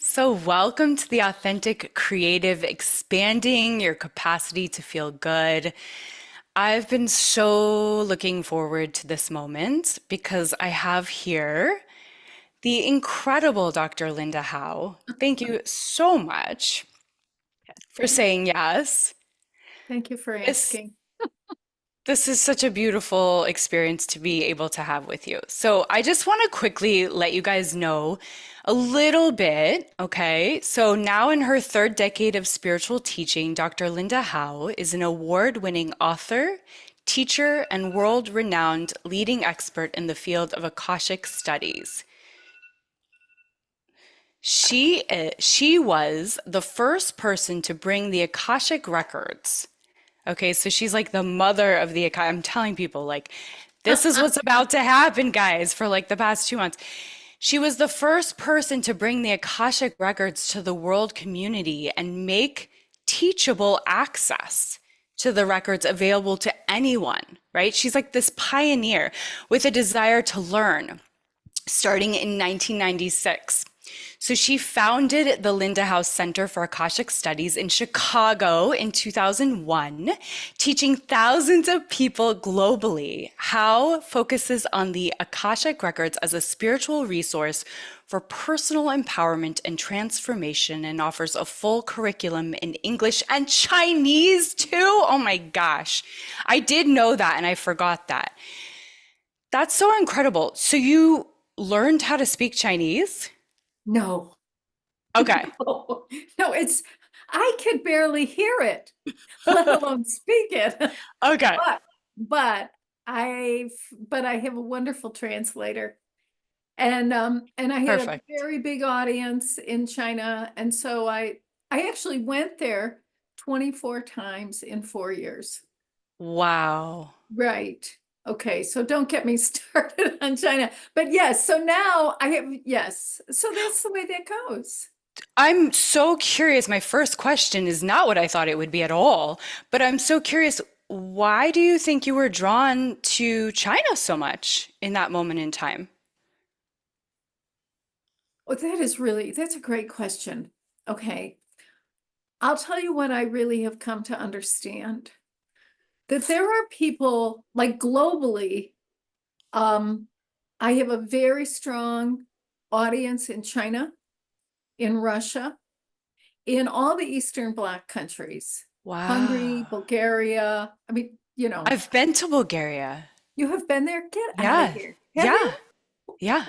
So, welcome to the Authentic Creative, expanding your capacity to feel good. I've been so looking forward to this moment because I have here the incredible Dr. Linda Howe. Thank you so much for Thank saying yes. thank you for This asking. This is such a beautiful experience to be able to have with you. So, I just want to quickly let you guys know a little bit, okay? So, now in her third decade of spiritual teaching, Dr. Linda Howe is an award-winning author, teacher, and world-renowned leading expert in the field of Akashic Studies. She was the first person to bring the Akashic Records. Okay, so she's like the mother of the Akashic. I'm telling people, like, this is what's about to happen, guys, for like the past 2 months. She was the first person to bring the Akashic Records to the world community and make teachable access to the records available to anyone, right? She's like this pioneer with a desire to learn starting in 1996. So she founded the Linda Howe Center for Akashic Studies in Chicago in 2001, teaching thousands of people globally. Howe focuses on the Akashic Records as a spiritual resource for personal empowerment and transformation and offers a full curriculum in English and Chinese too. Oh my gosh. I did know that and I forgot that. That's so incredible. So you learned how to speak Chinese? No, Okay. no, no, I could barely hear it, let alone speak it. Okay. But, but but I have a wonderful translator, and I had a Perfect. very big audience in China, and so I actually went there 24 times in 4 years. Wow. Right. Okay, so don't get me started on China. But yes, so now I have, yes. So that's the way that goes. I'm so curious. My first question is not what I thought it would be at all, but I'm so curious. Why do you think you were drawn to China so much in that moment in time? Oh, that's a great question. Okay. I'll tell you what I really have come to understand, that there are people like globally. Um, I have a very strong audience in China, in Russia, in all the Eastern Bloc countries, Hungary, Wow. Bulgaria. I mean, I've been to Bulgaria. you have been there? Get out of Yeah. here. Have Yeah. you? Yeah.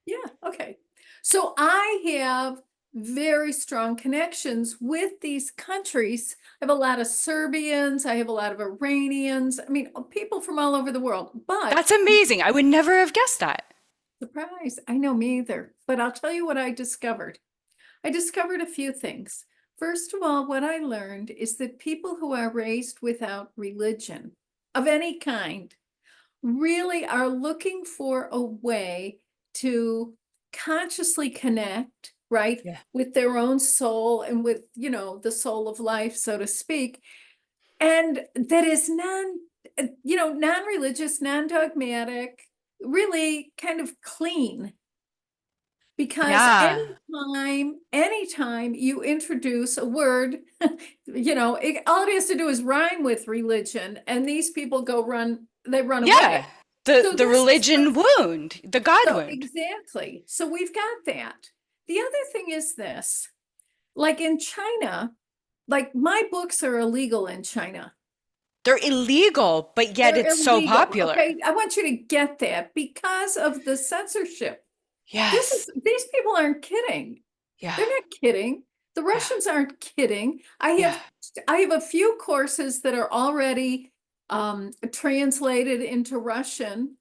Yeah, okay. So I have very strong connections with these countries. I have a lot of Serbians, I have a lot of Iranians, I mean, people from all over the world. But That's amazing. I would never have guessed that. surprise, I know me either. But I'll tell you what I discovered. I discovered a few things. First of all, what I learned is that people who are raised without religion of any kind really are looking for a way to consciously connect, right, Yeah. with their own soul and with, the soul of life, so to speak. And that is non-religious, non-dogmatic, really kind of clean. Because Yeah. anytime you introduce a word, all it has to do is rhyme with religion, and these people they run Yeah. away. The So the this is religion wound, the God so wound. exactly. So we've got that. The other thing is this, like in China, like my books are illegal in China. They're illegal, but yet They're it's so illegal. popular. Okay. I want you to get that because of the censorship. Yes. These people aren't kidding. Yeah. They're not kidding. The Yeah. Russians aren't kidding. Yeah. I have a few courses that are already translated into Russian,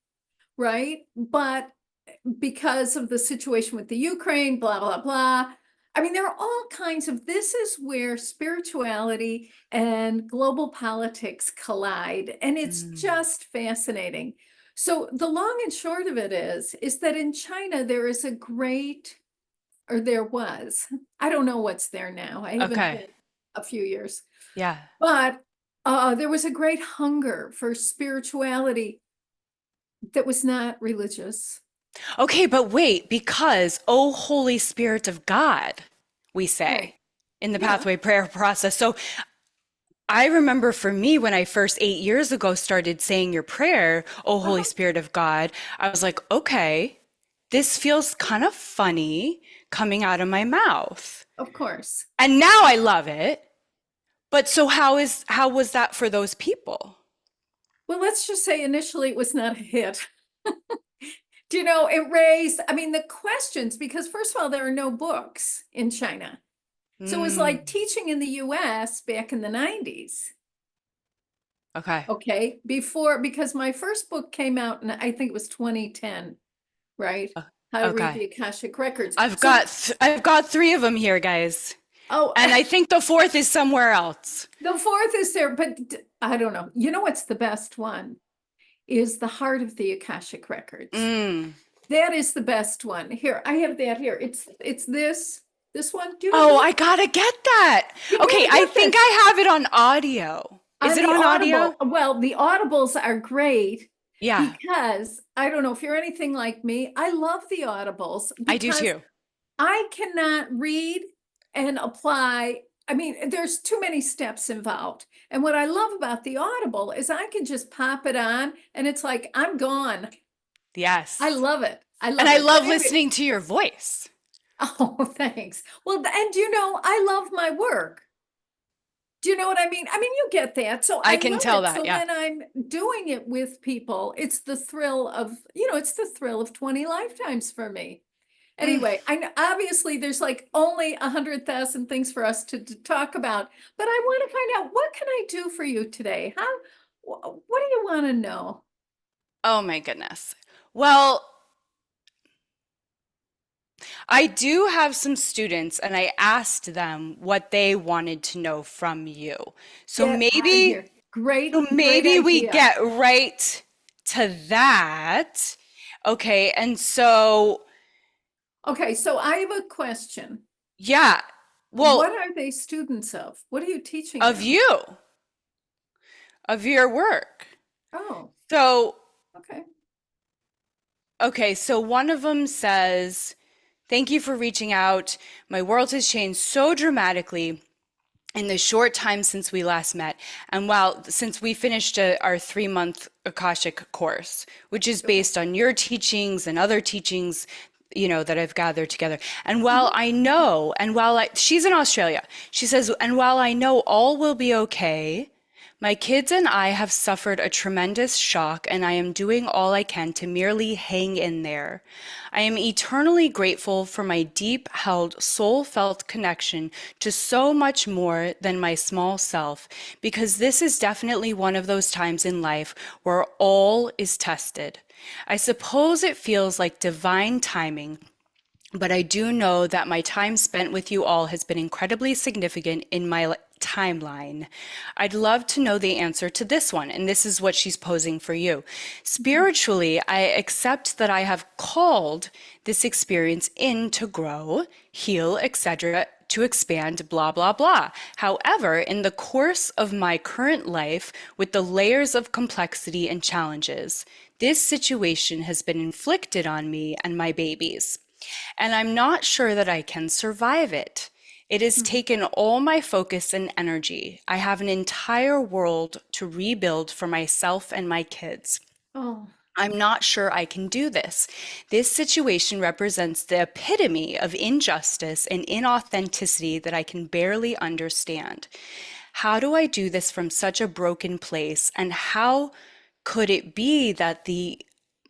right? But because of the situation with the Ukraine, blah, blah, blah. I mean, there are all kinds of, this is where spirituality and global politics collide. And it's Mm. just fascinating. So the long and short of it is that in China, there is a great, or there was, I don't know what's there now. I haven't Okay. been a few years, Yeah. but there was a great hunger for spirituality that was not religious. Okay, but wait, because, oh, Holy Spirit of God, we Right. say in the Yeah, pathway prayer process. So I remember for me, when I first 8 years ago started saying your prayer, oh, Holy uh-huh, Spirit of God, I was like, okay, this feels kind of funny coming out of my mouth. of course. And now I love it. But so how was that for those people? Well, let's just say initially it was not a hit. Do you know, it raised, I mean, the questions, because first of all, there are no books in China. So it was like Mm, teaching in the US back in the 90s. okay. Okay. Before, because my first book came out and I think it was 2010, right? Uh, How to read Okay. the Akashic Records. I've I've got three of them here, guys. Oh, And I think the fourth is somewhere else. the fourth is there, but I don't know. You know what's the best one? Is the Heart of the Akashic Records. Mm. That is the best one. Here, I have that here. It's this one. Do you have Oh, that? I gotta get that. You Okay, gotta I get think this. I have it on audio. Is On it the on audio? Audible, well, the Audibles are great Yeah, because I don't know if you're anything like me. I love the Audibles I do because too. I cannot read and apply. I mean, there's too many steps involved. And what I love about the Audible is I can just pop it on and it's like I'm gone. I Yes. love it. I And love I it. But love anyway, listening to your voice. oh, thanks. Well, and you know, I love my work. Do you know what I mean? I mean, you get that. So I I can love tell it. that. So Yeah. when I'm doing it with people, it's the thrill of, you know, it's the thrill of 20 lifetimes for me. Mm. Anyway, I know obviously there's like only 100,000 things for us to talk about, but I want to find out what can I do for you today? What do you want to know? Oh my goodness. Well, I do have some students, and I asked them what they wanted to know from you. So Get out of maybe, here. Great, so great maybe we idea. get right to that. Okay, and so Okay, so I have a question. yeah, What well, are they students of? What are you teaching of them? you, of your work. Oh, So, okay. okay, so one of them says, thank you for reaching out. My world has changed so dramatically in the short time since we last met. And while since we finished our 3 month Akashic course, which is Okay. based on your teachings and other teachings, you know, that I've gathered together. And while Mhm. I know, and while she's in Australia, she says, and while I know all will be okay, my kids and I have suffered a tremendous shock, and I am doing all I can to merely hang in there. I am eternally grateful for my deep held, soul felt connection to so much more than my small self, because this is definitely one of those times in life where all is tested. I suppose it feels like divine timing, but I do know that my time spent with you all has been incredibly significant in my timeline. I'd love to know the answer to this one, and this is what she's posing for you. Mhm. Spiritually, I accept that I have called this experience in to grow, heal, etc., to expand, blah, blah, blah. However, in the course of my current life, with the layers of complexity and challenges, this situation has been inflicted on me and my babies, and I'm not sure that I can survive it. It has Mhm. taken all my focus and energy. I have an entire world to rebuild for myself and my kids. Oh, I'm not sure I can do this. This situation represents the epitome of injustice and inauthenticity that I can barely understand. How do I do this from such a broken place? And how could it be that the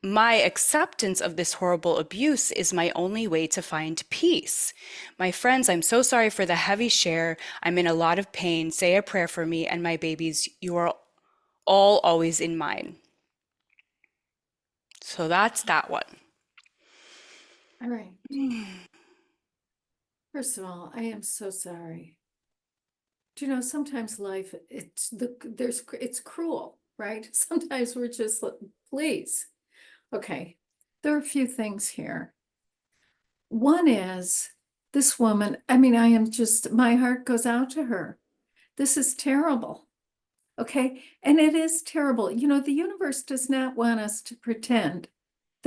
my acceptance of this horrible abuse is my only way to find peace? My friends, I'm so sorry for the heavy share. I'm in a lot of pain. Say a prayer for me and my babies. You are all always in mine. So that's that one. all right. First of all, I am so sorry. Do you know, sometimes life, it's cruel, right? Sometimes we're just like, please. Okay. There are a few things here. One is this woman, I mean, I am just, my heart goes out to her. This is terrible. Okay. And it is terrible. You know, the universe does not want us to pretend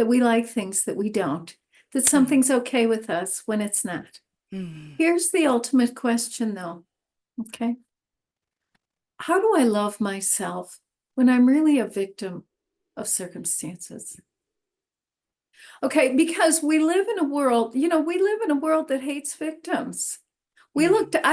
that we like things that we don't, that something's okay with us when it's not. Mm. Here's the ultimate question, though. Okay. How do I love myself when I'm really a victim of circumstances? Okay, because we live in a world, we live in a world that hates victims. I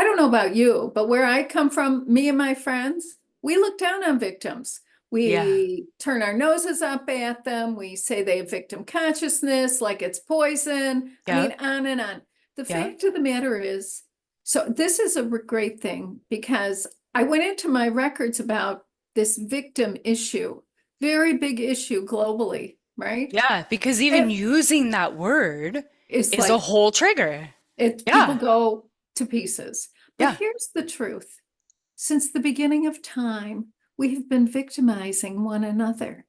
don't know about you, but where I come from, me and my friends, we look down on victims. Yeah. We turn our noses up at them. We say they have victim consciousness, like it's poison. I mean, Yep. on and on. The Yep. fact of the matter is, so this is a great thing because I went into my records about this victim issue, very big issue globally, right? Yeah. Because even And using that word it's is a like whole trigger. people Yeah. go to pieces. But Yeah. here's the truth. Since the beginning of time, we have been victimizing one another.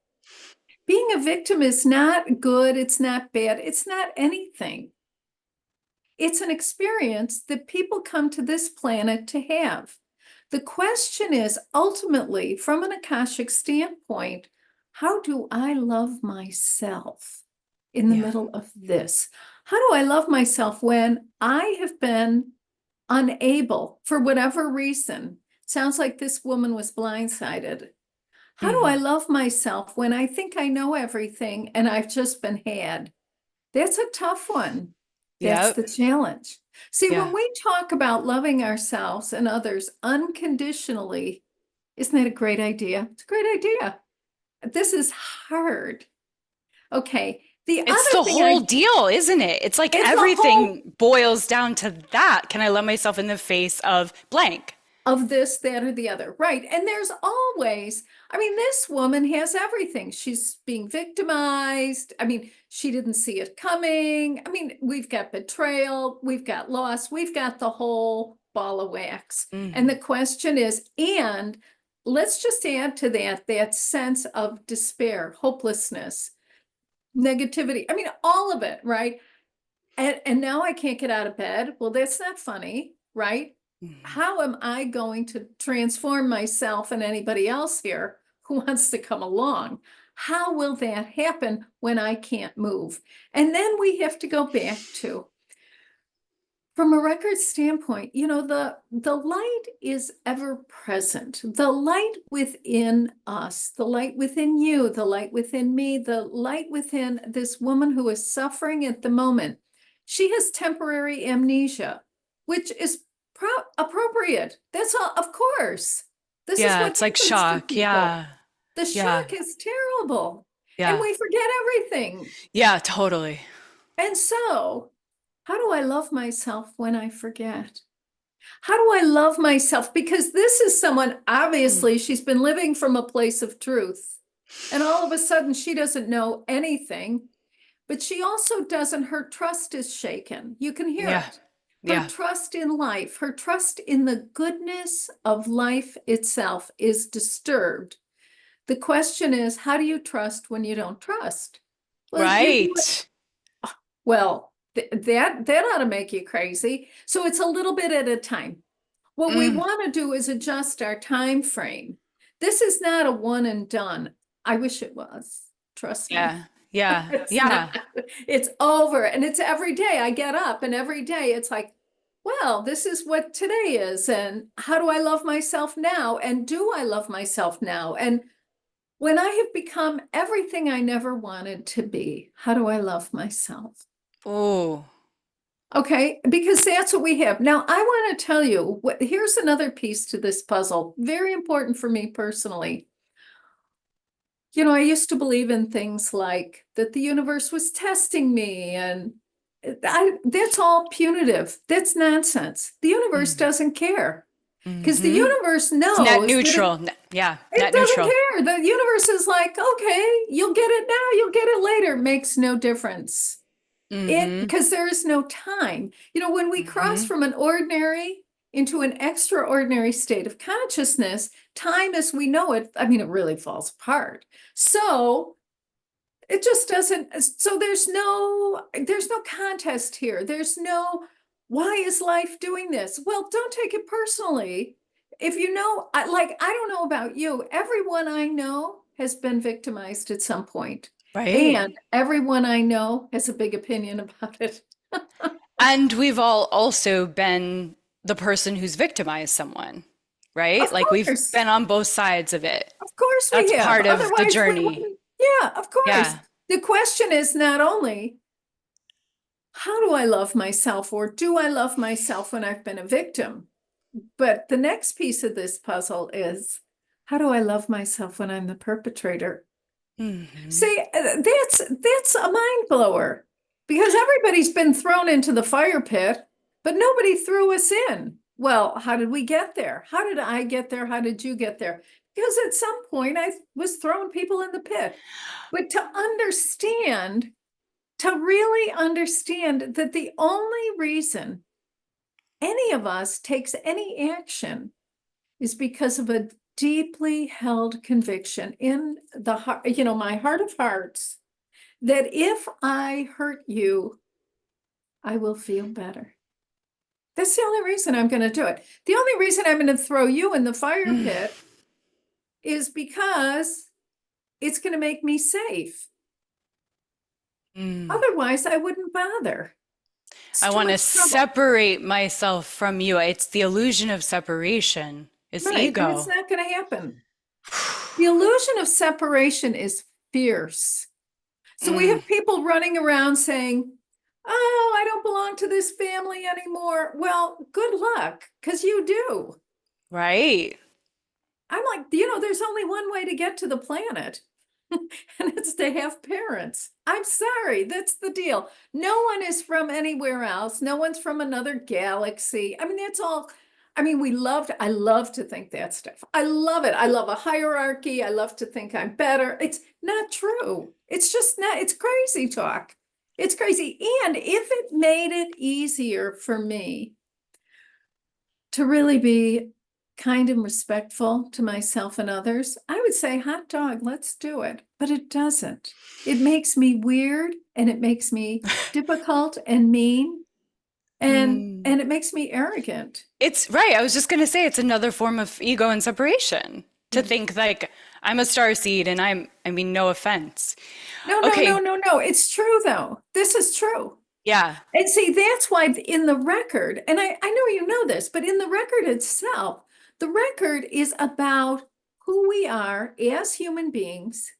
Being a victim is not good, it's not bad, it's not anything. It's an experience that people come to this planet to have. The question is ultimately, from an Akashic standpoint, how do I love myself in the Yeah. middle of this? How do I love myself when I have been unable, for whatever reason? Sounds like this woman was blindsided. How do I Hmm. love myself when I think I know everything and I've just been had? That's a tough one. That's Yep. the challenge. See, Yeah. when we talk about loving ourselves and others unconditionally, isn't that a great idea? It's a great idea. This is hard. Okay. The It's other the thing whole deal, isn't it? It's like it's a whole everything boils down to that. Can I love myself in the face of blank? of this, that, or the other. Right. And there's always, I mean, this woman has everything. She's being victimized. I mean, she didn't see it coming. I mean, we've got betrayal, we've got loss, we've got the whole ball of wax. And the Hmm. question is, and let's just add to that sense of despair, hopelessness, negativity. I mean, all of it, right? And now I can't get out of bed. Well, that's not funny, right? Hmm. How am I going to transform myself and anybody else here who wants to come along? How will that happen when I can't move? And then we have to go back to, from a record standpoint, the light is ever present. The light within us, the light within you, the light within me, the light within this woman who is suffering at the moment. She has temporary amnesia, which is appropriate. That's all, of course. This is Yeah, what it's like happens to shock. people. Yeah. The Yeah. shock is terrible, and Yeah. we forget everything. Yeah, totally. And so, how do I love myself when I forget? How do I love myself? Because this is someone, Mm. obviously, she's been living from a place of truth. And all of a sudden, she doesn't know anything, but she also doesn't, her trust is shaken. You can hear Yeah. it. Her Yeah. trust in life, her trust in the goodness of life itself is disturbed. The question is, how do you trust when you don't trust? Well, you do it. Right. Well, that ought to make you crazy. So it's a little bit at a time. What we Mm. want to do is adjust our time frame. This is not a one and done. I wish it was. Trust me. Yeah. Yeah. It's Yeah. not. It's over. And it's every day I get up and every day it's like, well, this is what today is. And how do I love myself now? And do I love myself now? And when I have become everything I never wanted to be, how do I love myself? Oh. Okay, because that's what we have. Now, I want to tell you here's another piece to this puzzle, very important for me personally. I used to believe in things like that the universe was testing me, and that's all punitive. That's nonsense. The universe Mm. doesn't care because the Hmm. universe It's net knows that neutral. Yeah, it net doesn't neutral. care. The universe is like, okay, you'll get it now, you'll get it later. Makes no difference. Hmm. Because there is no time. When we cross Hmm. from an ordinary into an extraordinary state of consciousness, time as we know it, I mean, it really falls apart. So it just doesn't, so there's no contest here. There's no, why is life doing this? Well, don't take it personally. If I don't know about you, everyone I know has been victimized at some point. Right. And everyone I know has a big opinion about it. And we've all also been the person who's victimized someone, right? Of Like we've course. been on both sides of it. Of course That's we have. part of the Otherwise, we journey. wouldn't. Yeah, of course. Yeah. The question is not only how do I love myself or do I love myself when I've been a victim? But the next piece of this puzzle is how do I love myself when I'm the perpetrator? Hmm. See, that's a mind blower because everybody's been thrown into the fire pit, but nobody threw us in. Well, how did we get there? How did I get there? How did you get there? Because at some point I was throwing people in the pit. But to really understand that the only reason any of us takes any action is because of a deeply held conviction in the heart, my heart of hearts, that if I hurt you, I will feel better. That's the only reason I'm going to do it. The only reason I'm going to throw you in the fire pit is because it's going to make me safe. Mm. Otherwise, I wouldn't bother. It's I too want to much trouble. separate myself from you. It's the illusion of separation. It's Right. And it's ego. not going to happen. The illusion of separation is fierce. So we Mm. have people running around saying, oh, I don't belong to this family anymore. Well, good luck, because you do. Right. I'm like, there's only one way to get to the planet, and it's to have parents. I'm sorry, that's the deal. No one is from anywhere else. No one's from another galaxy. I mean, that's all. I mean, I love to think that stuff. I love it. I love a hierarchy. I love to think I'm better. It's not true. It's just not, it's crazy talk. It's crazy. And if it made it easier for me to really be kind and respectful to myself and others, I would say, hot dog, let's do it. But it doesn't. It makes me weird and it makes me difficult and mean Mm. and it makes me arrogant. It's right. I was just going to say it's another form of ego and separation to Mm. think like I'm a star seed and I mean, no offense. No, no, no, Okay. no, no. It's true though. This is true. Yeah. And see, that's why in the record, and I know you know this, but in the record itself, the record is about who we are as human beings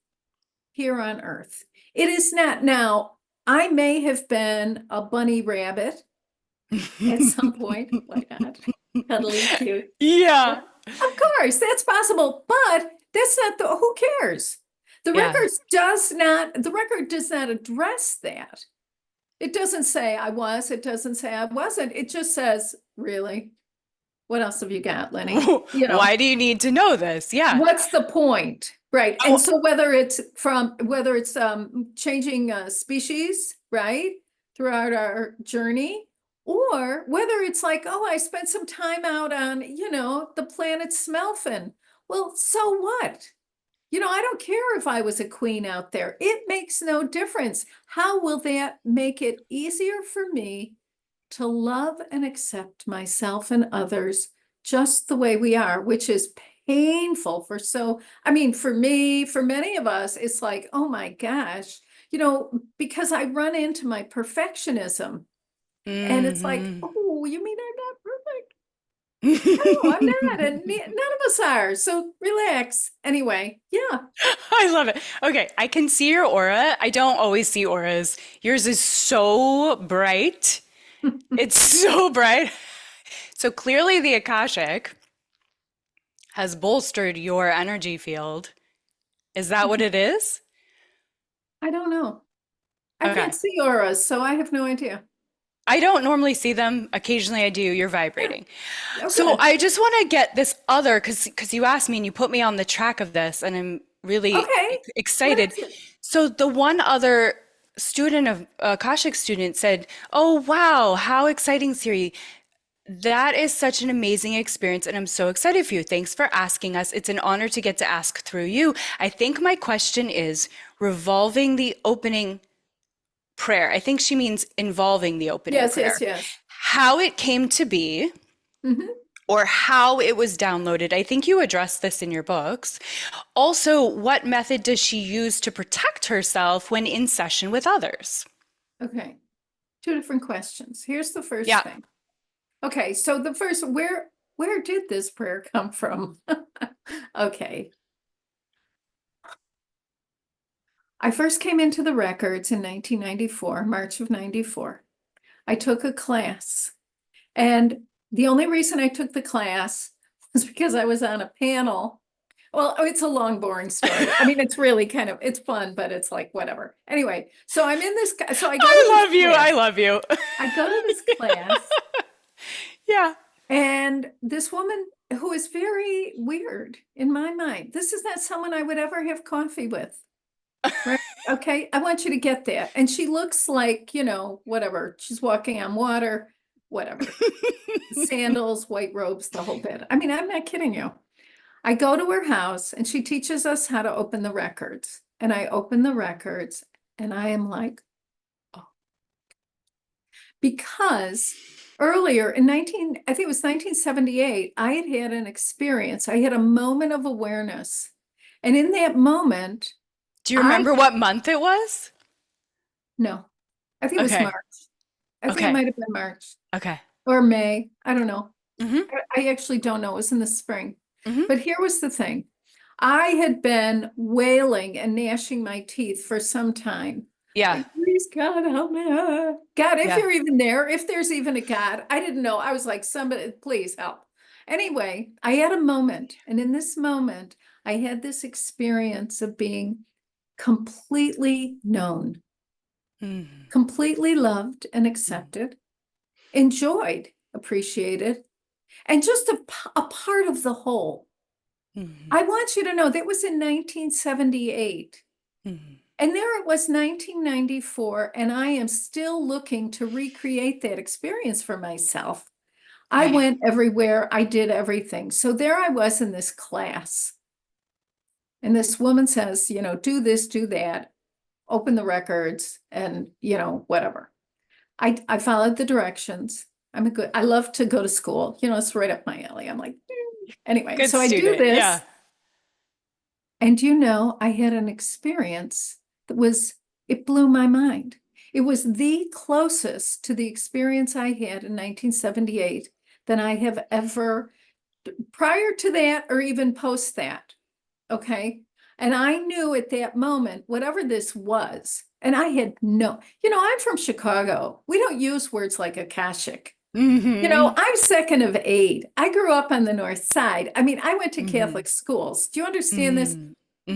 here on Earth. It is not now, I may have been a bunny rabbit at some point. Why not? Cuddly cute. Yeah. Of course, that's possible, but that's not who cares? Yeah. The record does not address that. It doesn't say I was, it doesn't say I wasn't. It just says, really? What else have you got, Lenny? Why do you need to know this? Yeah. What's the point? Right. And Oh, so whether it's changing species, right, throughout our journey, or whether it's like, oh, I spent some time out on, the planet Smelfin. Well, so what? I don't care if I was a queen out there. It makes no difference. How will that make it easier for me to love and accept myself and others just the way we are, which is painful I mean, for me, for many of us, it's like, oh my gosh, because I run into my perfectionism and it's like, hmm. oh, you mean I'm not perfect? No, I'm not, and none of us are. So relax. Anyway, yeah. I love it. Okay, I can see your aura. I don't always see auras. Yours is so bright. It's so bright. So clearly the Akashic has bolstered your energy field. Is that what it is? I don't know. I can't Okay. see auras, so I have no idea. I don't normally see them. Occasionally I do. You're vibrating. Yeah. Oh, So good. I just want to get this other because you asked me and you put me on the track of this, and I'm really Okay. What excited. is it? So the one other student of Akashic student said, "Oh wow, how exciting, Siri! That is such an amazing experience, and I'm so excited for you. Thanks for asking us. It's an honor to get to ask through you. I think my question is revolving the opening prayer. I think she means involving the opening Yes, prayer. yes, yes. How it came to be, Hmm. or how it was downloaded. I think you addressed this in your books. Also, what method does she use to protect herself when in session with others? Okay, two different questions. Here's the first Yeah. thing. Okay, so the first, where did this prayer come from? Okay. I first came into the records in 1994, March of 94. I took a class, and the only reason I took the class was because I was on a panel. Well, it's a long, boring story. I mean, it's really kind of, it's fun, but it's like whatever. Anyway, so I'm in this, so I go to I this love you. I class. love you. I go to this class, Yeah. and this woman who is very weird in my mind, this is not someone I would ever have coffee with. Right. Okay. I want you to get that. And she looks like, whatever. She's walking on water, whatever. Sandals, white robes, the whole bit. I mean, I'm not kidding you. I go to her house and she teaches us how to open the records. And I open the records and I am like, oh, because earlier in I think it was 1978, I had had an experience. I had a moment of awareness. And in that moment, Do you I, remember what month it was? no, I think it was Okay. March. I think it Okay. might have been March Okay. or May. I don't know. Hmm. I actually don't know. It was in the spring. Hmm. But here was the thing. I had been wailing and gnashing my teeth for some time. Yeah. Like, please, God, help me. God, if Yeah. you're even there, if there's even a God, I didn't know. I was like, somebody, please help. Anyway, I had a moment. And in this moment, I had this experience of being completely known, Hmm. completely loved and accepted, enjoyed, appreciated, and just a part of the whole. Hmm. I want you to know that was in 1978. Hmm. And there it was 1994, and I am still looking to recreate that experience for myself. I Right. went everywhere, I did everything. So there I was in this class. And this woman says, do this, do that, open the records, and whatever. I followed the directions. I love to go to school. It's right up my alley. I'm like, anyway, Good so I do student. this. Yeah. And I had an experience that it blew my mind. It was the closest to the experience I had in 1978 than I have ever prior to that or even post that. Okay. And I knew at that moment, whatever this was, and I had I'm from Chicago. We don't use words like Akashic. Hmm. I'm second of eight. I grew up on the North Side. I mean, I went to Hmm. Catholic schools. Do you understand this? Hmm.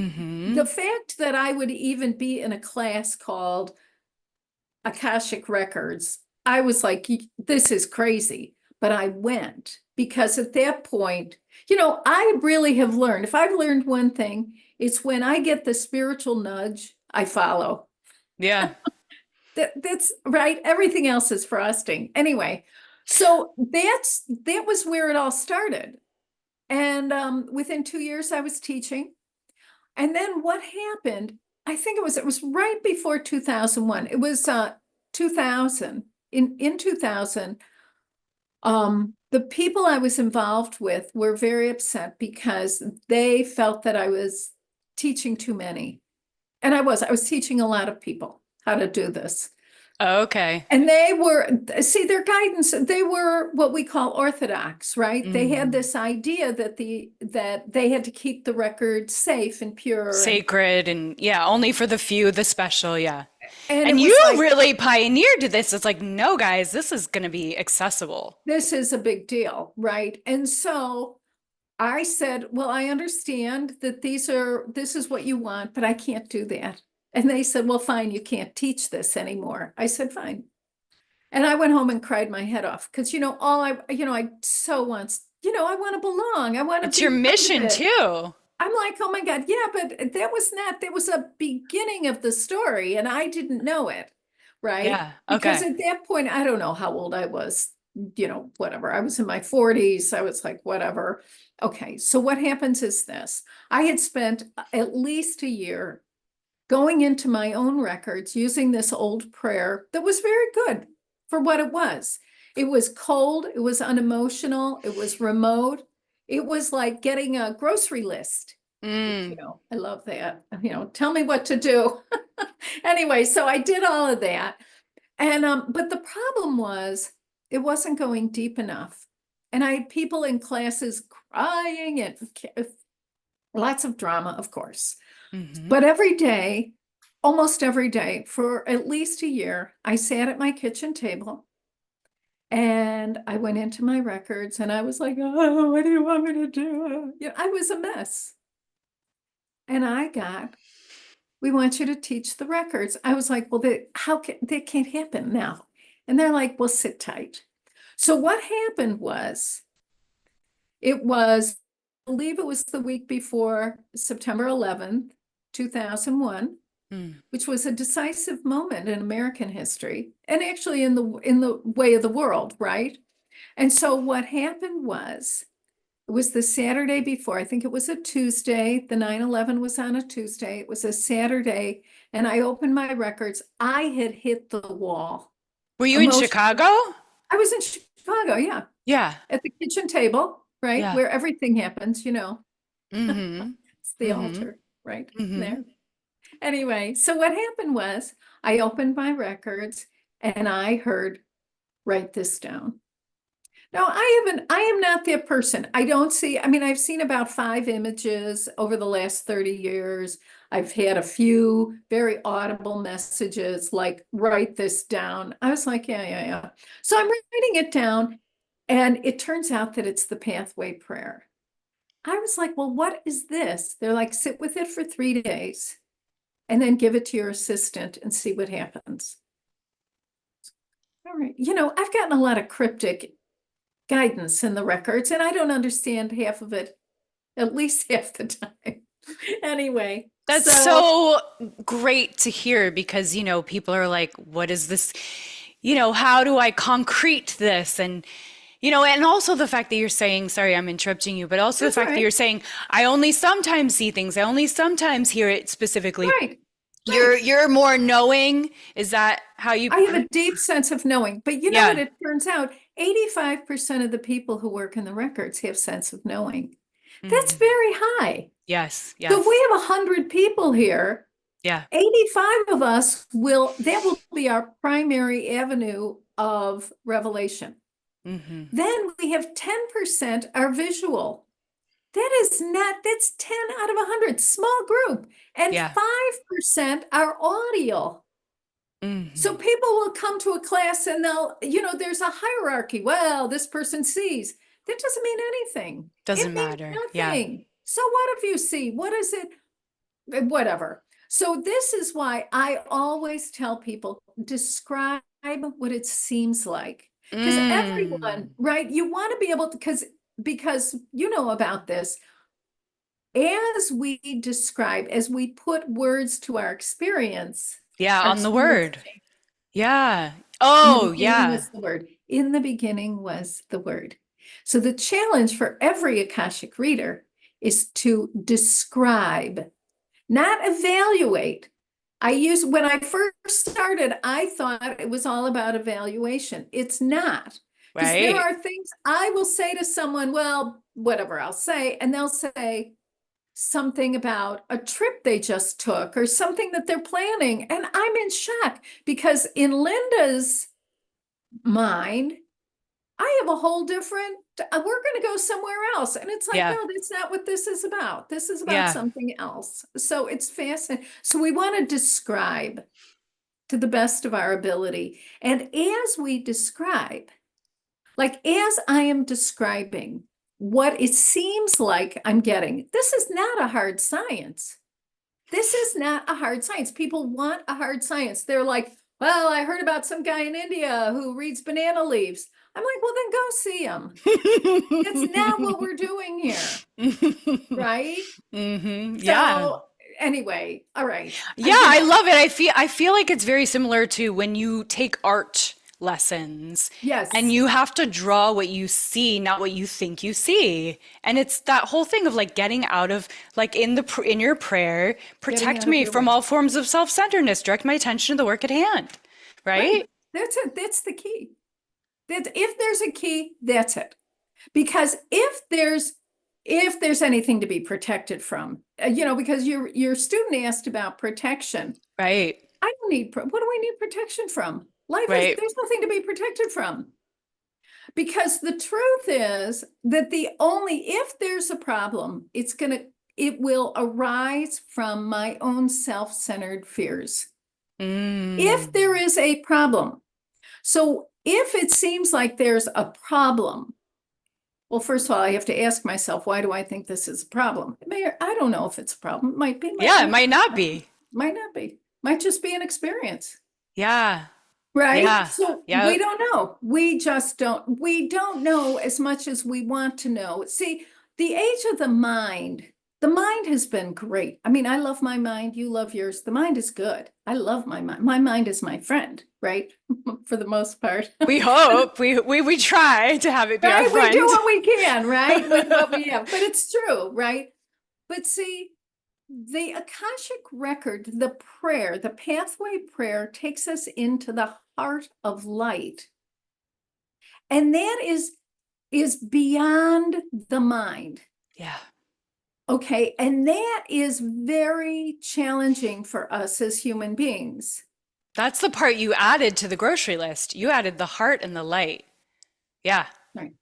Hmm. The fact that I would even be in a class called Akashic Records, I was like, this is crazy. But I went because at that point, I really have learned, if I've learned one thing, it's when I get the spiritual nudge, I follow. Yeah. That's right. Everything else is frosting. Anyway, so that was where it all started. And within 2 years, I was teaching. And then what happened? I think it was right before 2001. It was 2000. In 2000, the people I was involved with were very upset because they felt that I was teaching too many. And I was teaching a lot of people how to do this. Okay. And see, their guidance, they were what we call orthodox, right? They had Hmm. this idea that they had to keep the record safe and pure, and Sacred and yeah, only for the few, the special. Yeah. it And you was like, really pioneered this. It's like, no, guys, this is going to be accessible. this is a big deal, right? And so I said, well, I understand that this is what you want, but I can't do that. And they said, well, fine, you can't teach this anymore. I said, fine. And I went home and cried my head off because, I so I want to belong. I want to It's your be part of mission it. too. I'm like, oh my God, yeah, but that was a beginning of the story and I didn't know it, right? Yeah. Because Okay. at that point, I don't know how old I was, whatever. I was in my 40s. I was like, whatever. Okay, so what happens is this. I had spent at least a year going into my own records using this old prayer that was very good for what it was. It was cold, it was unemotional, it was remote. It was like getting a grocery list. Mm. I love that. Tell me what to do. Anyway, so I did all of that. And but the problem was it wasn't going deep enough. And I had people in classes crying and lots of drama, of course. Hmm. But every day, almost every day, for at least a year, I sat at my kitchen table and I went into my records and I was like, oh, what do you want me to do? I was a mess. And we want you to teach the records. I was like, well, that can't happen now. And they're like, well, sit tight. So what happened was, I believe it was the week before September 11th, 2001, Mm. which was a decisive moment in American history and actually in the way of the world, right? And so what happened was, it was the Saturday before, I think it was a Tuesday. The 9/11 was on a Tuesday. It was a Saturday, and I opened my records. I had hit the wall. Were you in Emotion. Chicago? I was in Chicago, yeah, Yeah. at the kitchen table, right, Yeah. where everything happens, Mm-hmm. It's the Mm-hmm. altar, right Mm-hmm. there. Anyway, so what happened was I opened my records and I heard, write this down. No, I am not that person. I've seen about 5 images over the last 30 years. I've had a few very audible messages like, write this down. I was like, yeah, yeah, yeah. So I'm writing it down, and it turns out that it's the pathway prayer. I was like, well, what is this? They're like, sit with it for 3 days and then give it to your assistant and see what happens. All right. I've gotten a lot of cryptic guidance in the records, and I don't understand half of it, at least half the time. Anyway, That's so so great to hear because, people are like, what is this? How do I concrete this? And also the fact that you're saying, sorry, I'm interrupting you, but also the that's all fact that right. you're saying, I only sometimes see things. I only sometimes hear it specifically. Right, You're right. you're more knowing. Is that how you? I have a deep sense of knowing, but you know what? Yeah. It turns out 85% of the people who work in the records have sense of knowing. That's Mhm. very high. Yes. So if Yes. we have 100 people here, Yeah. 85 of us that will be our primary avenue of revelation. Hmm. Then we have 10% are visual. That's 10 out of 100, small group. And Yeah. 5% are audio. So Hmm. people will come to a class and there's a hierarchy. Well, this person sees. That doesn't mean anything. Doesn't It means matter. Yeah. nothing. So what if you see? What is it? Whatever. So this is why I always tell people, describe what it seems like. Because everyone, Mm. right? You want to be able to, because you know about this, as we put words to our experience, Yeah. our On the experience word. changes. Yeah. In the Oh, beginning yeah. was the word. In the beginning was the word. So the challenge for every Akashic reader is to describe, not evaluate. When I first started, I thought it was all about evaluation. It's not, because there Right. are things I will say to someone, well, whatever I'll say, and they'll say something about a trip they just took or something that they're planning. And I'm in shock because in Linda's mind, I have a whole different, we're going to go somewhere else. And it's like, Yeah. no, that's not what this is about. This is about Yeah. something else. So it's fascinating. So we want to describe to the best of our ability. And as we describe, like as I am describing what it seems like I'm getting, this is not a hard science. This is not a hard science. People want a hard science. They're like, well, I heard about some guy in India who reads banana leaves. I'm like, well, then go see him. That's not what we're doing here, right? Yeah. So anyway, all right. Yeah, I love it. I feel like it's very similar to when you take art lessons and Yes, you have to draw what you see, not what you think you see. And it's that whole thing of like getting out of like in your prayer, getting protect out of me your from way. all forms of self-centeredness, direct my attention to the work at hand. Right. Right? That's it. That's the key. That if there's a key, that's it. Because if there's anything to be protected from, because your student asked about protection. Right. I don't need, what do we need protection from? Right. There's nothing to be protected from. Because the truth is that if there's a problem, it will arise from my own self-centered fears. If there Mm. is a problem. So if it seems like there's a problem, well, first of all, I have to ask myself, why do I think this is a problem? I don't know if it's a problem. It might be, Yeah, it might not be. might not be. Might just be an experience. Yeah. Right? Yeah. So we Yep. don't know. We don't know as much as we want to know. See, the age of the mind has been great. I mean, I love my mind. You love yours. The mind is good. I love my mind. My mind is my friend, right? For the most part. We hope we try to have it be our Right? We do friend. what we can, right? With what we have. But it's true, right? But see, the Akashic record, the pathway prayer takes us into the heart of light. And that is beyond the mind. Yeah. Okay. And that is very challenging for us as human beings. That's the part you added to the grocery list. You added the heart and the light. Yeah. Right.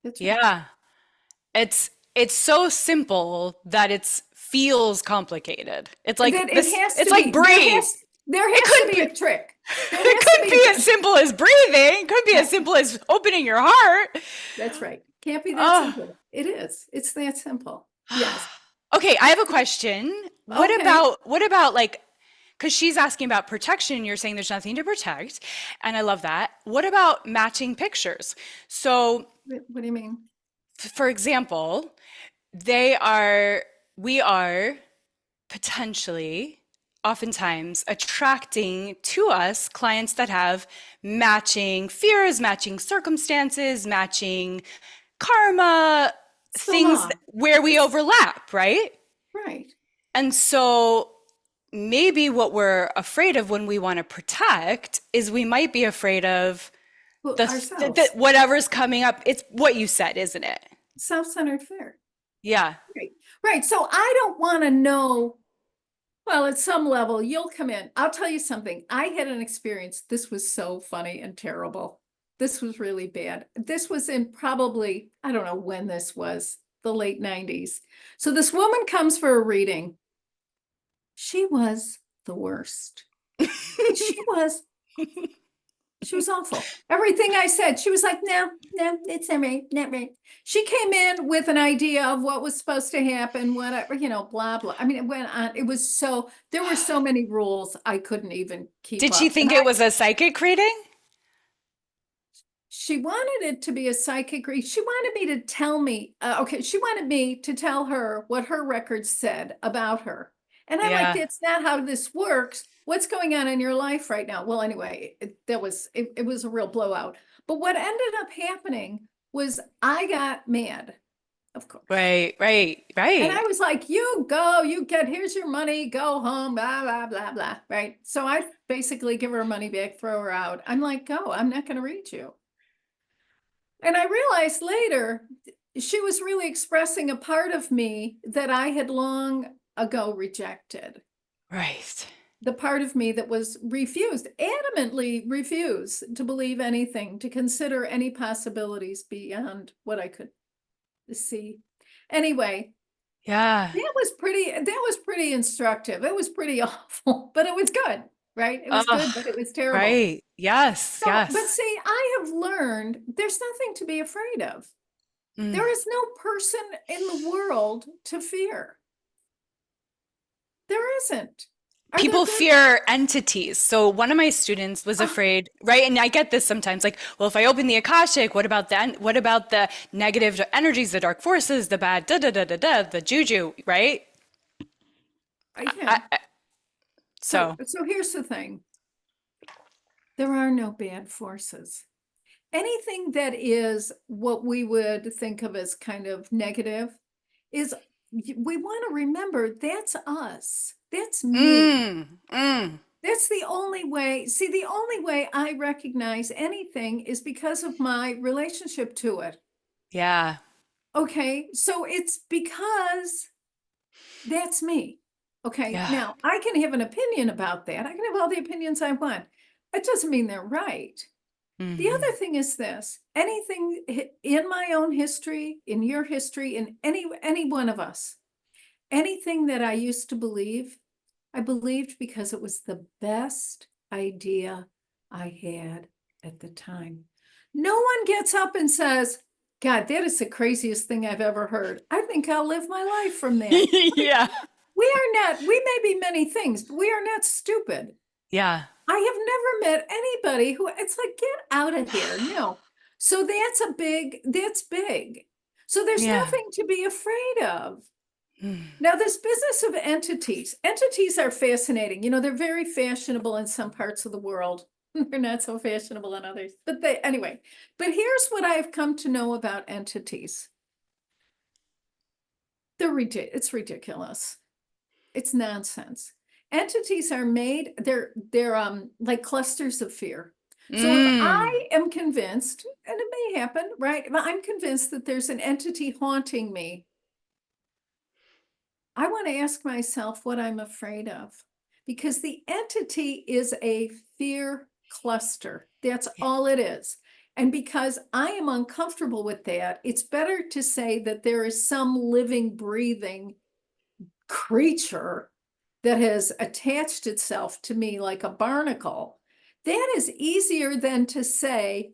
That's right. Yeah. It's so simple that it feels complicated. It's like That it this, has it's to like be, breathe. there It has to could be be a trick. There it has to could be be as simple as breathing. It could be as right. simple as opening your heart. That's right. Can't be that Oh. simple. It is. It's that simple. Yes. Okay, I have a question. Okay. What about like, because she's asking about protection, you're saying there's nothing to protect, and I love that. What about matching pictures? So, What do you mean? for example, they are, we are potentially, oftentimes, attracting to us clients that have matching fears, matching circumstances, matching karma, It's the things law. where we It's overlap, right? right. And so maybe what we're afraid of when we want to protect is we might be afraid of Well, the ourselves. whatever's coming up. It's what you said, isn't it? Self-centered fear. Yeah. Right. Right. So I don't want to know. Well, at some level, you'll come in. I'll tell you something. I had an experience. This was so funny and terrible. This was really bad. This was in probably, I don't know when this was, the late 90s. So this woman comes for a reading. She was the worst. She was She was awful. Everything I said, she was like, no, no, it's not right, not right. She came in with an idea of what was supposed to happen, whatever, blah, blah. I mean, it went on. There were so many rules I couldn't even keep Did she up. And think it was a psychic reading? she wanted it to be a psychic read. She wanted me to tell me, she wanted me to tell her what her records said about her. And I'm like, Yeah. it's not how this works. What's going on in your life right now? Well, anyway, it was a real blowout. But what ended up happening was I got mad, of course. Right, right, And I right. was like, here's your money, go home, blah, blah, blah, blah. Right. So I basically give her money back, throw her out. I'm like, go, I'm not going to read you. And I realized later she was really expressing a part of me that I had long ago rejected. Right. The part of me that was adamantly refused to believe anything, to consider any possibilities beyond what I could see. Anyway, Yeah. that was pretty instructive. It was pretty awful, but it was good, right? It was good, but Oh, it was terrible. right. Yes, So, but yes. see, I have learned there's nothing to be afraid of. Mm. There is no person in the world to fear. There isn't. Are there People good? fear entities. So one of my students was Oh, afraid, right? And I get this sometimes, like, well, if I open the Akashic, what about the negative energies, the dark forces, the bad da da da da da, the juju, right? yeah. So, So so here's the thing. There are no bad forces. Anything that is what we would think of as kind of negative is, we want to remember that's us. That's me. mm, mm. That's the only way. See, the only way I recognize anything is because of my relationship to it. Yeah. Okay. So it's because that's me. Okay. Yeah. Now I can have an opinion about that. I can have all the opinions I want. It doesn't mean they're right. The Hmm. other thing is this, anything in my own history, in your history, in any one of us, anything that I used to believe, I believed because it was the best idea I had at the time. No one gets up and says, God, that is the craziest thing I've ever heard. I think I'll live my life from that. Yeah. We are not, we may be many things, but we are not stupid. Yeah. I have never met anybody who it's like, get out of here. No. So that's big. So there's Yeah. nothing to be afraid of. Mm. Now, this business of entities are fascinating. You know, they're very fashionable in some parts of the world. They're not so fashionable in others. But anyway, but here's what I've come to know about entities. It's ridiculous. It's nonsense. Entities are made, they're like clusters of fear. So if Mm. I am convinced, and it may happen, right? If I'm convinced that there's an entity haunting me, I want to ask myself what I'm afraid of, because the entity is a fear cluster. That's all it is. And because I am uncomfortable with that, it's better to say that there is some living, breathing creature that has attached itself to me like a barnacle. That is easier than to say,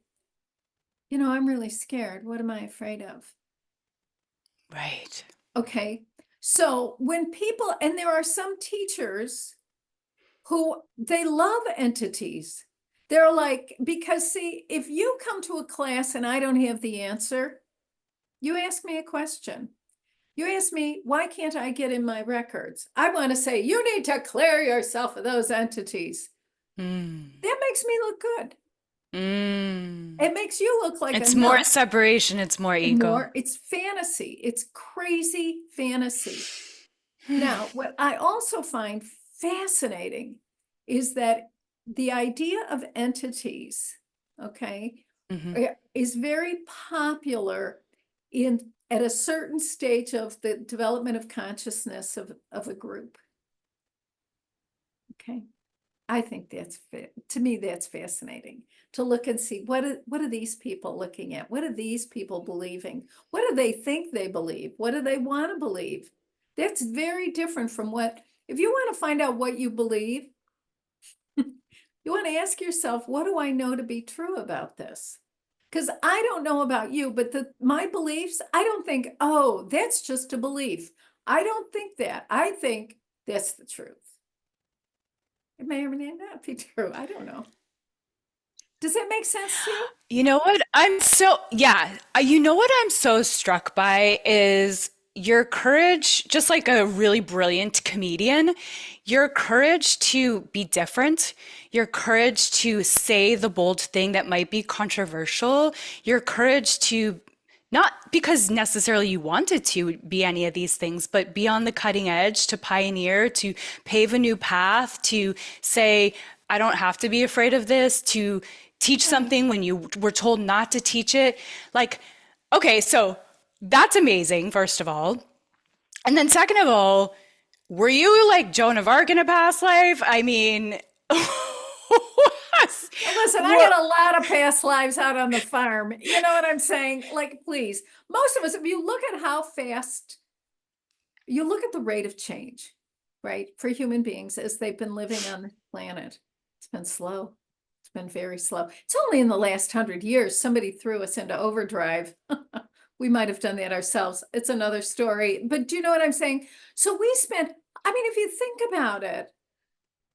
you know, I'm really scared. What am I afraid of? Right. Okay. So when people, and there are some teachers who they love entities. They're like, because see, if you come to a class and I don't have the answer, you ask me a question. You ask me, why can't I get in my records? I want to say, you need to clear yourself of those entities. Mm. That makes me look good. Mm. It makes you look like a It's more nut. separation, it's more ego. More, it's fantasy. It's crazy fantasy. Now, what I also find fascinating is that the idea of entities, okay, Hmm. is very popular in at a certain stage of the development of consciousness of a group. Okay. I think to me, that's fascinating to look and see what are these people looking at? What are these people believing? What do they think they believe? What do they want to believe? That's very different from if you want to find out what you believe, you want to ask yourself, what do I know to be true about this? Because I don't know about you, but my beliefs, I don't think, oh, that's just a belief. I don't think that. I think that's the truth. It may or may not be true. I don't know. Does that make sense to you? You know what? Yeah, you know what I'm so struck by is your courage, just like a really brilliant comedian, your courage to be different, your courage to say the bold thing that might be controversial, your courage to not because necessarily you wanted to be any of these things, but be on the cutting edge, to pioneer, to pave a new path, to say, I don't have to be afraid of this, to teach Right. something when you were told not to teach it. Like, okay, so that's amazing, first of all. And then, second of all, were you like Joan of Arc in a past life? I mean, Listen, I what? had a lot of past lives out on the farm. You know what I'm saying? Like, please, most of us, if you look at how fast, you look at the rate of change, right, for human beings as they've been living on this planet, it's been slow. It's been very slow. It's only in the last 100 years somebody threw us into overdrive. We might have done that ourselves. It's another story. But do you know what I'm saying? So we spent, I mean, if you think about it,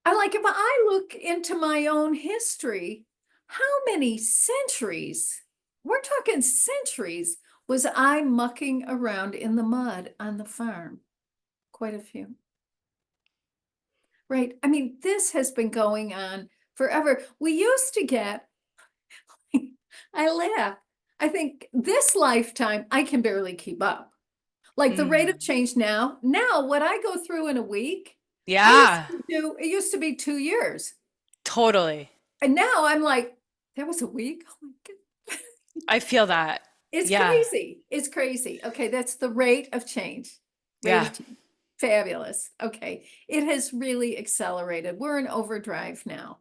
I like if I look into my own history, how many centuries, we're talking centuries, was I mucking around in the mud on the farm? Quite a few. Right. I mean, this has been going on forever. We used to get, I laugh. I think this lifetime, I can barely keep up. Like the rate of Mm, change now, what I go through in a week, Yeah, It used to be 2 years. totally. And now I'm like, that was a week. Oh my God. I feel that. It's Yeah, crazy. It's crazy. Okay, that's the rate of change. Rate yeah. of change. Fabulous. Okay. It has really accelerated. We're in overdrive now.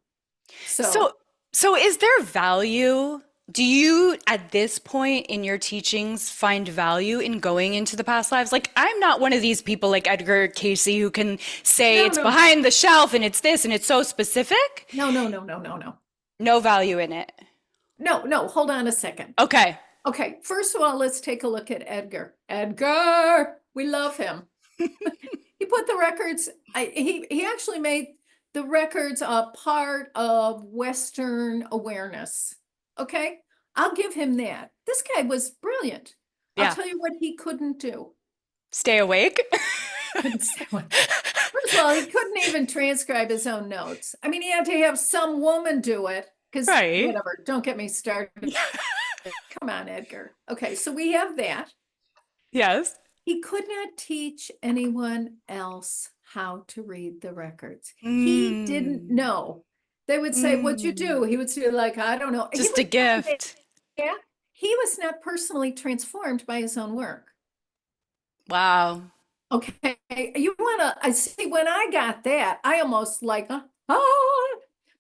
So, So, so is there value? Do you, at this point in your teachings, find value in going into the past lives? Like, I'm not one of these people like Edgar Casey who can say no, it's no, behind the shelf and it's this and it's so specific. no, no, no, no, no, no. No value in it. No, no, hold on a second. Okay. Okay, first of all, let's take a look at Edgar. Edgar, we love him. He put the records, he actually made the records a part of Western awareness. Okay, I'll give him that. This guy was brilliant. I'll Yeah. tell you what he couldn't do. Stay awake. Couldn't say what. First of all, he couldn't even transcribe his own notes. I mean, he had to have some woman do it because Right. whatever, don't get me started. Come on, Edgar. Okay, so we have that. Yes. He could not teach anyone else how to read the records. He didn't Mm. know. They would say, "What'd you Mm. do?" He would say, like, "I don't know." He Just a was not, gift. yeah, he was not personally transformed by his own work. Wow. Okay, you wanna, I see when I got that, I almost like,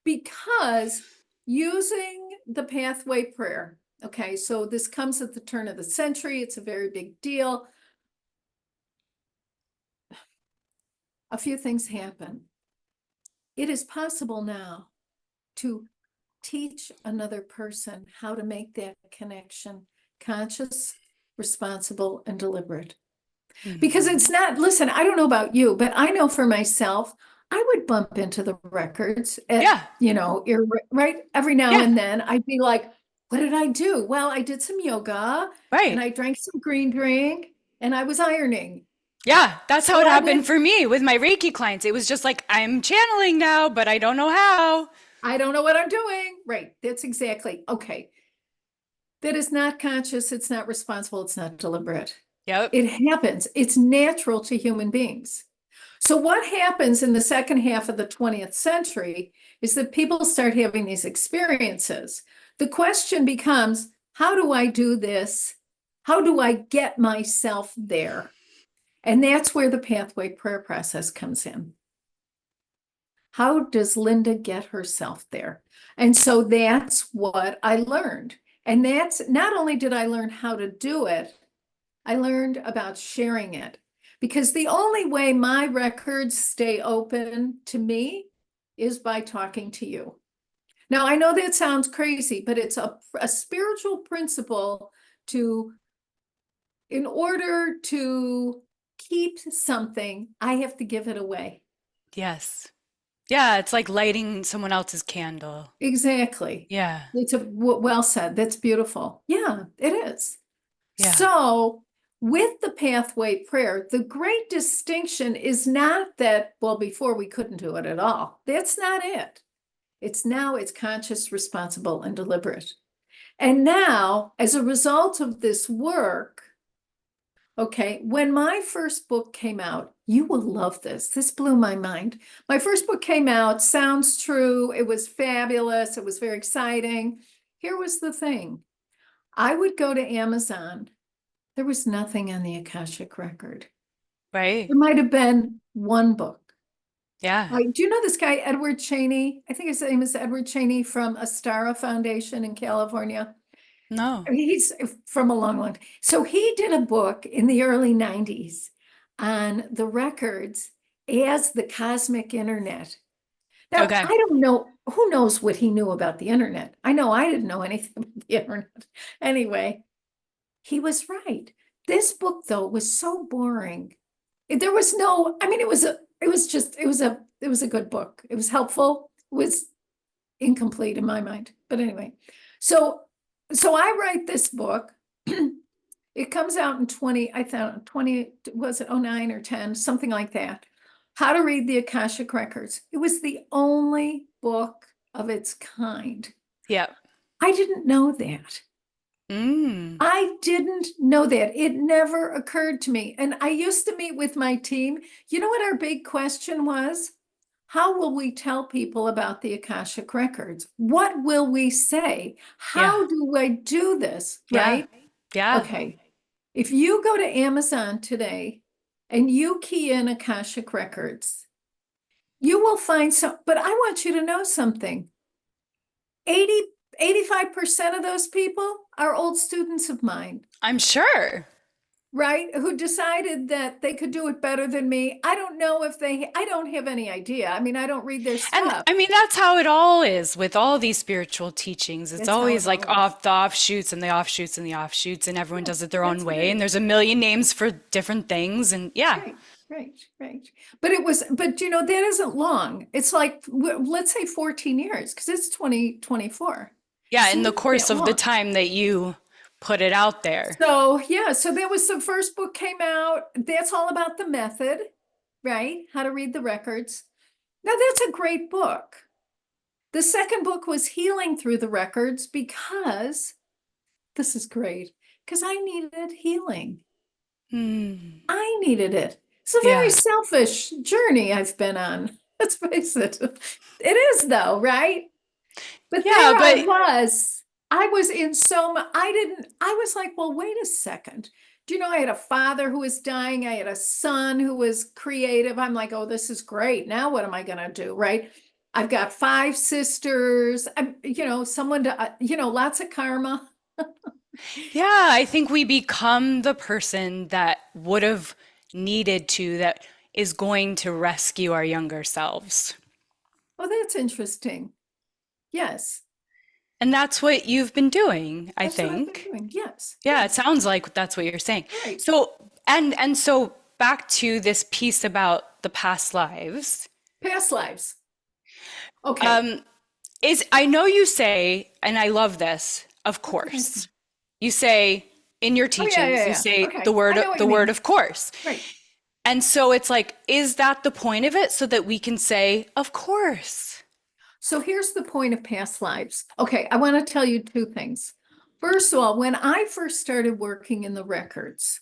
because using the pathway prayer. Okay, so this comes at the turn of the century. It's a very big deal. A few things happen. It is possible now to teach another person how to make that connection conscious, responsible, and deliberate. Because Mhm. it's not, listen, I don't know about you, but I know for myself, I would bump into the records at, Yeah. right, every now Yeah. and then. I'd be like, what did I do? Well, I did some yoga and Right. I drank some green drink and I was ironing. Yeah, that's how So it I happened went, for me with my Reiki clients. It was just like, I'm channeling now, but I don't know how. I don't know what I'm doing. Right. That's exactly. Okay. That is not conscious. It's not responsible. It's not deliberate. Yep. It happens. It's natural to human beings. So what happens in the second half of the 20th century is that people start having these experiences. The question becomes, how do I do this? How do I get myself there? And that's where the pathway prayer process comes in. How does Linda get herself there? And so that's what I learned. And that's not only did I learn how to do it, I learned about sharing it. Because the only way my records stay open to me is by talking to you. Now, I know that sounds crazy, but it's a spiritual principle to, in order to keep something, I have to give it away. Yes. Yeah, it's like lighting someone else's candle. Exactly. Yeah. It's well said. That's beautiful. Yeah, it is. Yeah. So with the pathway prayer, the great distinction is not that, well, before we couldn't do it at all. That's not it. It's conscious, responsible, and deliberate. And now, as a result of this work, okay, when my first book came out, you will love this. This blew my mind. My first book came out, sounds true. It was fabulous. It was very exciting. Here was the thing. I would go to Amazon. There was nothing on the Akashic record. Right. There might have been one book. Yeah. Do you know this guy, Edward Cheney? I think his name is Edward Cheney from Astara Foundation in California. No. I mean, he's from a long, long. So he did a book in the early 90s on the records as the cosmic internet. Now, Okay. I don't know, who knows what he knew about the internet? I know I didn't know anything about the internet. Anyway, he was right. This book, though, was so boring. There was no, I mean, it was a good book. It was helpful. It was incomplete in my mind. But anyway, so I write this book. It comes out in 20, I thought 20, was it 09 or 10, something like that. How to Read the Akashic Records. It was the only book of its kind. Yep. I didn't know that. Mm. I didn't know that. It never occurred to me. And I used to meet with my team. You know what our big question was? How will we tell people about the Akashic Records? What will we say? Yeah. How do I do this? Yeah. Right? Yeah. Okay. If you go to Amazon today and you key in Akashic Records, you will find some, but I want you to know something. 85% of those people are old students of mine. I'm sure. Right? Who decided that they could do it better than me. I don't know if I don't have any idea. I mean, I don't read their And stuff. I mean, that's how it all is with all these spiritual teachings. It's That's how it always like all is. off the offshoots and the offshoots and the offshoots, and everyone does Yes, it their own that's way. And right. there's a million names for different things. And yeah, Right, right, right. But that isn't long. It's like, let's say 14 years, because it's 2024. yeah, It's in the not course that of the long. time that you put it out there. So, yeah, so that was the first book came out. That's all about the method, right? How to read the records. Now, that's a great book. The second book was Healing Through the Records because this is great, because I needed healing. Hmm. I needed it. It's a very Yeah. selfish journey I've been on. Let's face it. It is, though, right? But Yeah, there I but was. I was in so much. I was like, well, wait a second. Do you know, I had a father who was dying. I had a son who was creative. I'm like, oh, this is great. Now what am I going to do? Right. I've got five sisters. Someone to, lots of karma. yeah, I think we become the person that would have needed to, that is going to rescue our younger selves. Oh, that's interesting. Yes. And that's what you've been doing, I That's what I've been think. doing. Yes. Yeah, it Yes. sounds like that's what you're saying. Right. So, and so back to this piece about the past lives. Past lives. Okay. Um, is I know you say, and I love this, of What did I say? course. You say in your Oh, yeah, teachings, yeah, you yeah. say Okay. I know what the you word mean. of course. Right. And so it's like, is that the point of it? So that we can say, of course. So here's the point of past lives. Okay, I want to tell you two things. First of all, when I first started working in the records,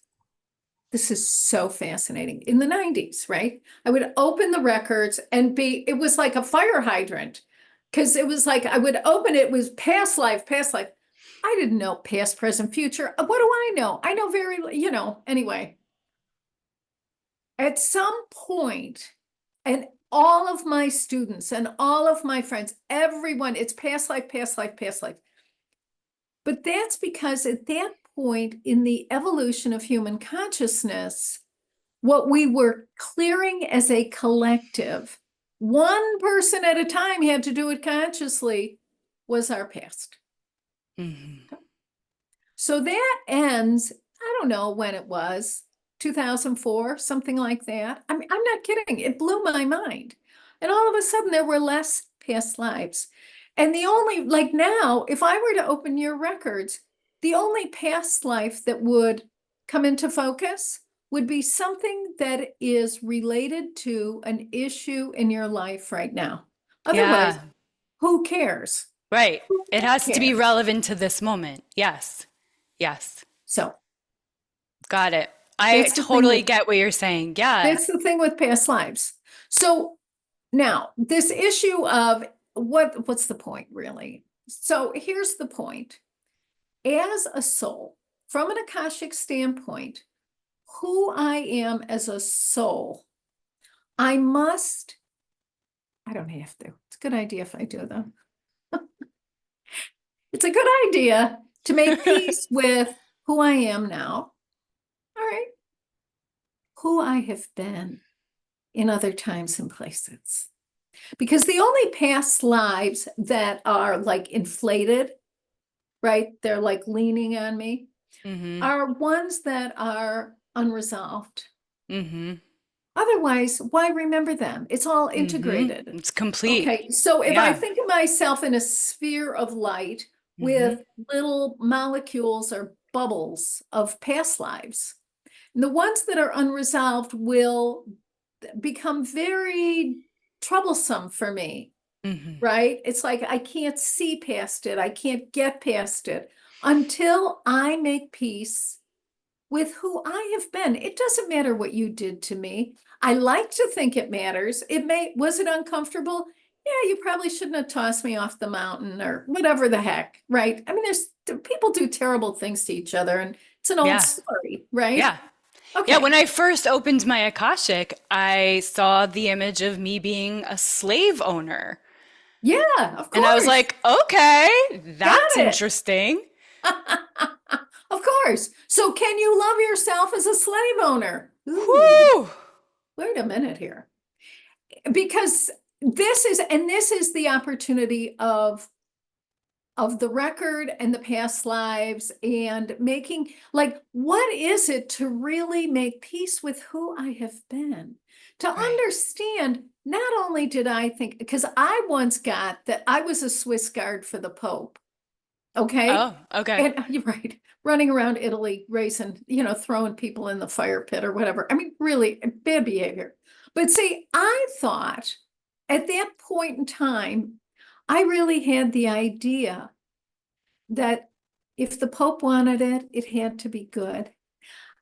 this is so fascinating. In the 90s, right? I would open the records and it was like a fire hydrant because it was like I would open it was past life, past life. I didn't know past, present, future. What do I know? I know anyway. At some point, and all of my students and all of my friends, everyone, it's past life, past life, past life. But that's because at that point in the evolution of human consciousness, what we were clearing as a collective, one person at a time had to do it consciously, was our past. Mhm. So that ends, I don't know when it was, 2004, something like that. I mean, I'm not kidding. It blew my mind. And all of a sudden, there were less past lives. And the only, like now, if I were to open your records, the only past life that would come into focus would be something that is related to an issue in your life right now. Otherwise, Yeah, who cares? right. Who It has to be cares? relevant to this moment. Yes. Yes. So Got it. I that's the thing totally with get what you're saying. Yeah. That's the thing with past lives. So now this issue of what's the point really? So here's the point. As a soul, from an Akashic standpoint, who I am as a soul, I must, I don't have to. It's a good idea if I do though. It's a good idea to make peace with who I am now. All right. Who I have been in other times and places. Because the only past lives that are like inflated, right? They're like leaning on me, Mm-hmm. are ones that are unresolved. Mm-hmm. Otherwise, why remember them? It's all Mm-hmm. integrated. It's complete. Okay, so if I Yeah. think of myself in a sphere of light Mm-hmm. with little molecules or bubbles of past lives, the ones that are unresolved will become very troublesome for me. Mm-hmm. Right? It's like I can't see past it. I can't get past it. until I make peace with who I have been. It doesn't matter what you did to me. I like to think it matters. Was it uncomfortable? Yeah, you probably shouldn't have tossed me off the mountain or whatever the heck, right? I mean, people do terrible things to each other, and it's an old Yeah. story, right? Yeah. Yeah, when Okay. I first opened my Akashic, I saw the image of me being a slave owner. Yeah, of And I was course. like, okay, Got that's it. interesting. Of course. So can you love yourself as a slave owner? Ooh, Whew. wait a minute here. Because this is the opportunity of the record and the past lives and making, like, what is it to really make peace with who I have been? To Right. understand, not only did I think, because I once got that I was a Swiss guard for the Pope, okay? Oh, okay. And you're right, running around Italy, racing, throwing people in the fire pit or whatever. I mean, really bad behavior. But see, I thought at that point in time, I really had the idea that if the Pope wanted it, it had to be good.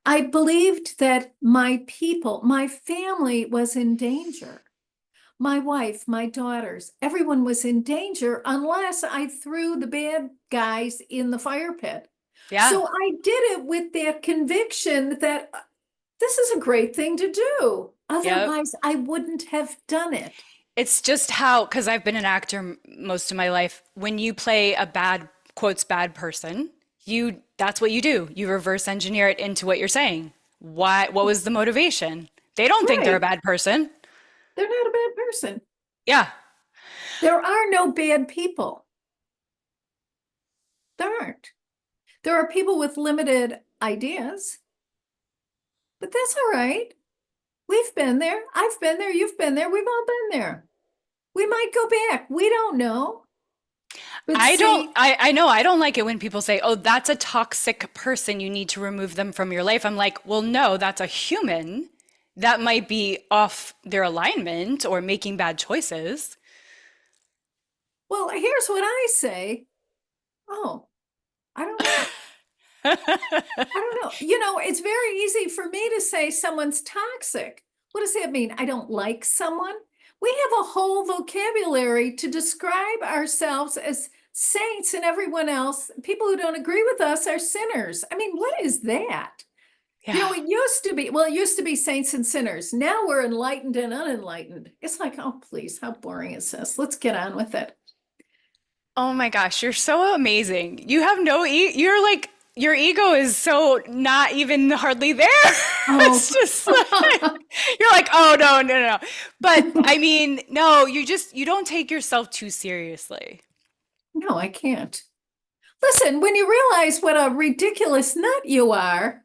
I believed that my people, my family was in danger. My wife, my daughters, everyone was in danger unless I threw the bad guys in the fire pit. Yeah. So I did it with that conviction that this is a great thing to do. Yep. Otherwise, I wouldn't have done it. It's just how, because I've been an actor most of my life, when you play a bad, quotes, bad person, that's what you do. You reverse engineer it into what you're saying. What was the motivation? They don't think they're a Right. bad person. They're not a bad person. Yeah. There are no bad people. There aren't. There are people with limited ideas, but that's all right. We've been there. I've been there. You've been there. We've all been there. We might go back. We don't know. But see, I know I don't like it when people say, "Oh, that's a toxic person. You need to remove them from your life." I'm like, "Well, no, that's a human that might be off their alignment or making bad choices." well, here's what I say. Oh, I don't know. I don't know. It's very easy for me to say someone's toxic. What does that mean? I don't like someone? We have a whole vocabulary to describe ourselves as saints, and everyone else, people who don't agree with us, are sinners. I mean, what is that? Yeah. It used to be, well, it used to be saints and sinners. Now we're enlightened and unenlightened. It's like, oh, please, how boring is this? Let's get on with it. Oh my gosh, you're so amazing. You have no you're like your ego is so not even hardly there. Oh, It's just like you're like, "Oh no, no, no." But I mean, no, you don't take yourself too seriously. no, I can't. Listen, when you realize what a ridiculous nut you are,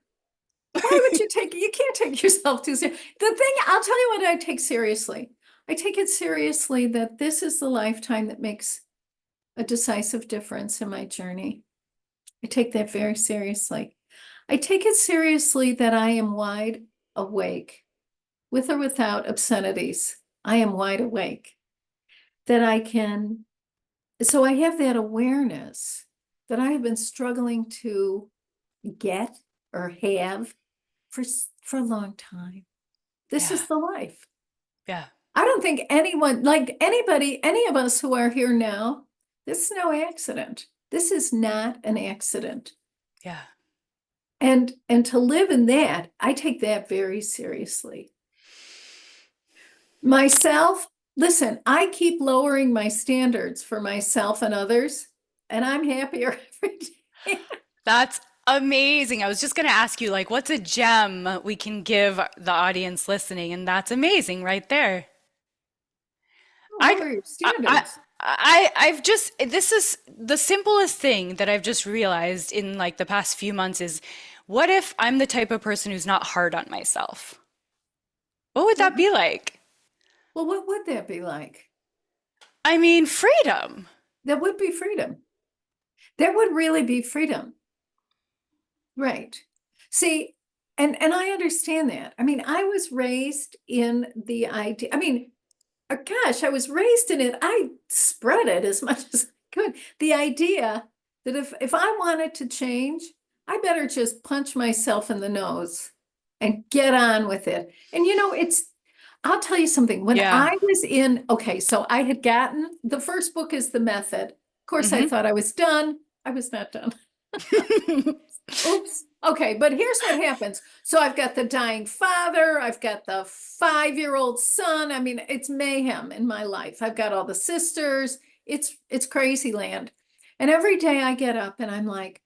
why would you can't take yourself too seriously. The thing, I'll tell you what I take seriously. I take it seriously that this is the lifetime that makes a decisive difference in my journey. I take that very seriously. I take it seriously that I am wide awake, with or without obscenities. I am wide awake. That I can, so I have that awareness that I have been struggling to get or have for a long time. This Yeah. is the life. Yeah. I don't think anyone, like anybody, any of us who are here now, this is no accident. This is not an accident. Yeah. And to live in that, I take that very seriously. Myself, listen, I keep lowering my standards for myself and others, and I'm happier every day. That's amazing. I was just going to ask you like what's a gem we can give the audience listening and that's amazing right there. I, Lower your I, I, standards. I've just, this is the simplest thing that I've just realized in like the past few months is what if I'm the type of person who's not hard on myself? What would that Well, be like? what would that be like? I mean, freedom. That would be freedom. That would really be freedom. Right. See, and I understand that. I mean, I was raised in the idea. I mean, gosh, I was raised in it. I spread it as much as I could. The idea that if I wanted to change, I better just punch myself in the nose and get on with it. And I'll tell you something. When Yeah. I was in, okay, so I had gotten, the first book is The Method. Of course, I Hmm. thought I was done. I was not done. Oops. Okay, but here's what happens. So I've got the dying father, I've got the 5-year-old son. I mean, it's mayhem in my life. I've got all the sisters. It's crazy land. And every day I get up and I'm like,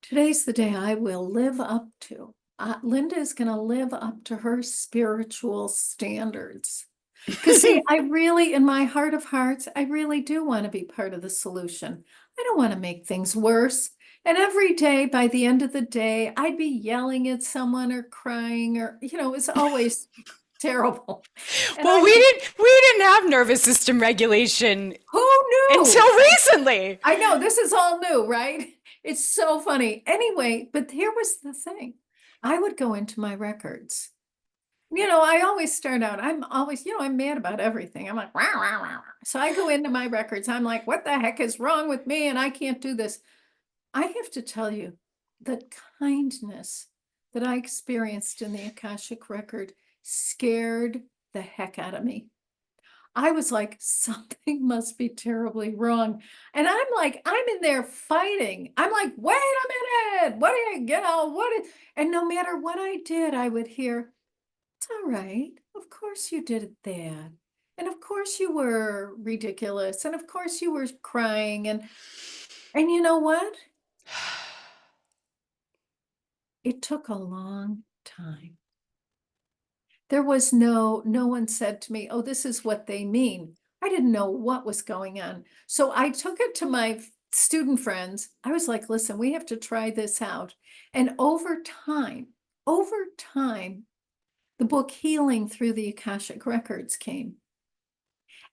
today's the day I will live up to. Linda is going to live up to her spiritual standards. Because see, I really, in my heart of hearts, I really do want to be part of the solution. I don't want to make things worse. And every day, by the end of the day, I'd be yelling at someone or crying or, it's always terrible. And Well, I'm like, we didn't have nervous system regulation who until knew? recently. I know this is all new, right? It's so funny. Anyway, but here was the thing. I would go into my records. I always start out, I'm always, I'm mad about everything. I'm like, "Rah, rah, rah, rah." So I go into my records. I'm like, what the heck is wrong with me? And I can't do this. I have to tell you, the kindness that I experienced in the Akashic record scared the heck out of me. I was like, something must be terribly wrong. And I'm like, I'm in there fighting. I'm like, wait a minute. What are and no matter what I did, I would hear, it's all right. Of course you did that. And of course you were ridiculous. And of course you were crying. And you know what? It took a long time. There was no one said to me, oh, this is what they mean. I didn't know what was going on. So I took it to my student friends. I was like, listen, we have to try this out. And over time, the book Healing Through the Akashic Records came.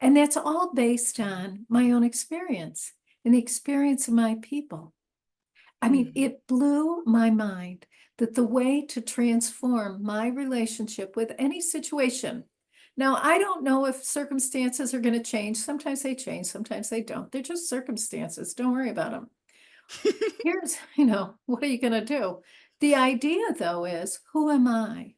And that's all based on my own experience and the experience of my people. I mean, Mm. it blew my mind that the way to transform my relationship with any situation. Now, I don't know if circumstances are going to change. Sometimes they change, sometimes they don't. They're just circumstances. Don't worry about them. Here's, what are you going to do? The idea, though, is who am I?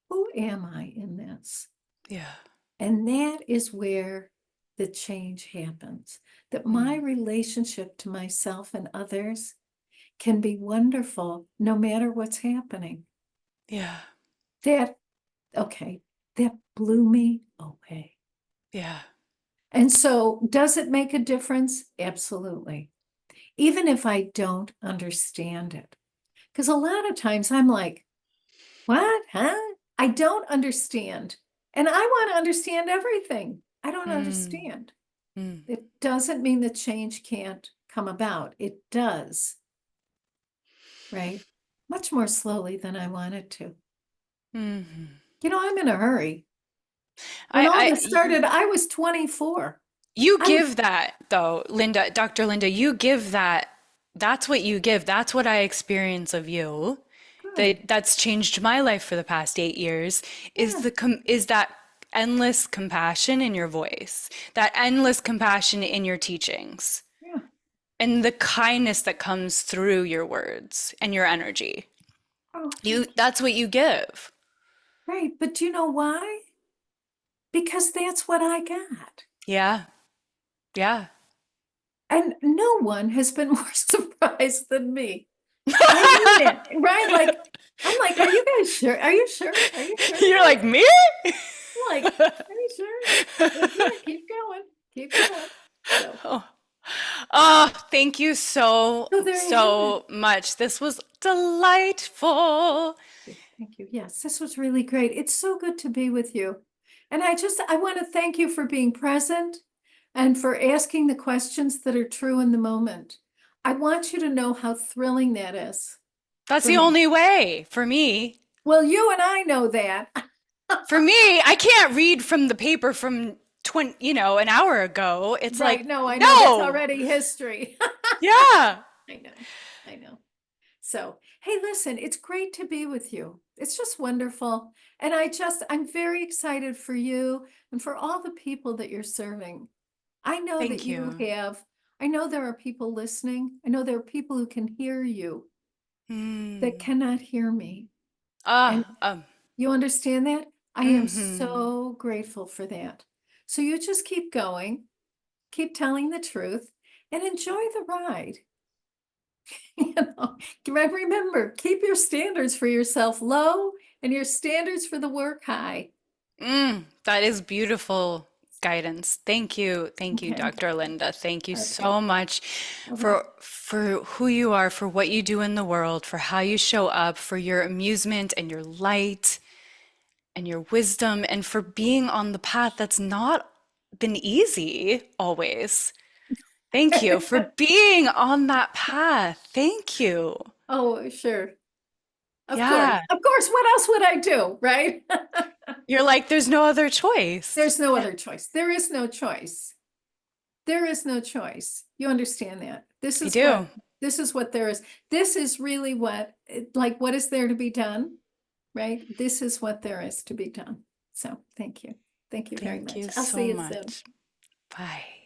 Who am I in this? Yeah. And that is where the change happens. That my Mm. relationship to myself and others can be wonderful no matter what's happening. Yeah. That, okay, that blew me away. Yeah. And so, does it make a difference? Absolutely. Even if I don't understand it. Because a lot of times I'm like, what? Huh? I don't understand. And I want to understand everything. I don't Mm. understand. Mm. It doesn't mean that change can't come about. It does, right? Much more slowly than I wanted to. Mhm. I'm in a hurry. When I, all I, this started, I was 24. you I was give that though, Linda, Dr. Linda, you give that. That's what you give. That's what I experience of you. good. That's changed my life for the past 8 years is Yeah, is that endless compassion in your voice, that endless compassion in your teachings, yeah. and the kindness that comes through your words and your energy. Oh, You, thank you. that's what you give. Right. But do you know why? Because that's what I got. Yeah. Yeah. And no one has been more surprised than me. I mean it, right? Like, I'm like, are you guys sure? Are you sure? Are you sure, You're like, guys? me? I'm like, are you sure? Like, yeah, keep going. Keep going. So, Oh, oh, thank you so, so there you have it. so much. This was delightful. Thank you. Yes, this was really great. It's so good to be with you. And I want to thank you for being present and for asking the questions that are true in the moment. I want you to know how thrilling that is That's for the me. only way for me. Well, you and I know that. For me, I can't read from the paper from 20, an hour ago. It's Right. like, No, I know that's no. already history. Yeah. I know. I know. So, hey, listen, it's great to be with you. It's just wonderful. And I'm very excited for you and for all the people that you're serving. I know that Thank you you. have I know there are people listening. I know there are people who can hear you that Mm. cannot hear me. And Ah, you understand that? I am mhm. so grateful for that. So you just keep going, keep telling the truth, and enjoy the ride. You know, remember, keep your standards for yourself low and your standards for the work high. That is beautiful guidance. Thank you, Okay. Dr. Linda. Thank you Okay. so much Okay. for who you are, for what you do in the world, for how you show up, for your amusement and your light and your wisdom, and for being on the path that's not been easy always. Thank you for being on that path. Thank you. Oh, sure. Of course. Yeah. Of course. What else would I do? Right? You're like, there's no other choice. There's no other choice. There is no choice. There is no choice. You understand that. I do. This is what there is. This is really what, like, what is there to be done? Right? This is what there is to be done. So thank you. Thank you very Thank much. you I'll so see you soon. much. Bye.